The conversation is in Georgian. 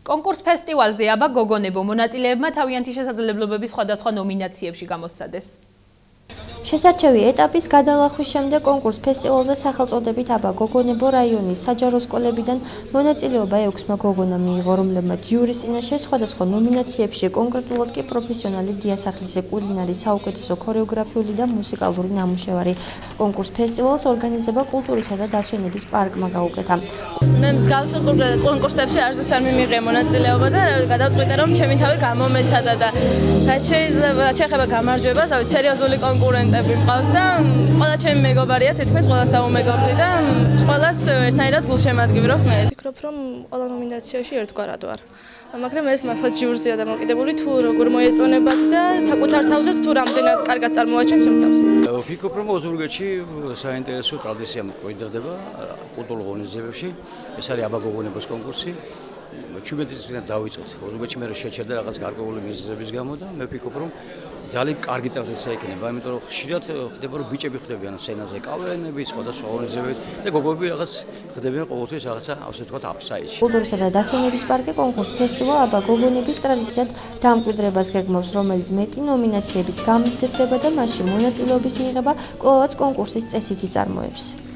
კონკურს ფესტივალზე აბა გოგონებო მონაწილეებმა თავიანთი შესაძლებლობების სხვადასხვა ნომინაციებში გამოსცადეს. შესარჩევი ეტაპის გადალახვის შემდეგ კონკურს ფესტივალზე სახელწოდებით აბა გოგონებო რაიონის საჯარო სკოლებიდან მონაწილეობა 6-მა გოგონამ მიიღო, რომლებმაც ჯიურის წინაშე სხვადასხვა ნომინაციებში, კონკრეტულად კი პროფესიონალი დიასახლისი, კულინარი, საუკეთესო ქორეოგრაფიული და მუსიკალური ნამუშევარი. კონკურს ფესტივალს ორგანიზება კულტურისა და დასვენების პარკმა გაუკეთა. მე მსგავს კონკურსებში არასდროს არ მიმიღია მონაწილეობა და გადავწყვიტე რომ ჩემი თავი გამომეცადა და რაც შეიძლება გამარჯვებას, ავი სერიოზული კონკურენტები მყავს და ყველა ჩემი მეგობარია, თითქმის ყველას დავუმეგობრდი და ყველას ერთნაირად გულშემატკივი რომ მე ვფიქრობ რომ ყველა ნომინაციაში ერთგვარად ვარ. მაგრამ ეს მართლაც ჯიურზეა დამოკიდებული თუ როგორ მოეწონებათ და საკუთარ თავზეც თუ რამდენად კარგად წარმოაჩენს ჩემ თავს. ვფიქრობ რომ ოზურგეთში საინტერესო ტრადიცია მოყვიდრდება კულტურულ ღონისძიებებში. ეს არის აბა გოგონებოს კონკურსი. 17 წელს დავიწყეთ. ოზურგეთში მე შეჩერდა რაღაც გარკვეული მიზეზების გამო და მე ვფიქრობ რომ ძალიან კარგი ტრადიცია იქნება, იმიტომ რომ ხშირად ხდება რომ ბიჭები ხდებიან სცენაზე კავლენები, სხვადასხვა ღონისძიებებით და გოგოები რაღაც ხდებიან ყოველთვის რაღაცა ასე ვთქვათ აფსაიდში. კულტურისა და დასვენების პარკი კონკურს ფესტივალ აბა გოგონების ტრადიციად დამკვიდრებას გეგმავს, რომელიც მეტი ნომინაციებით გამძლდება და მასში მონაწილეობის მიღება კვლავაც კონკურსის წესით იწარმოებს.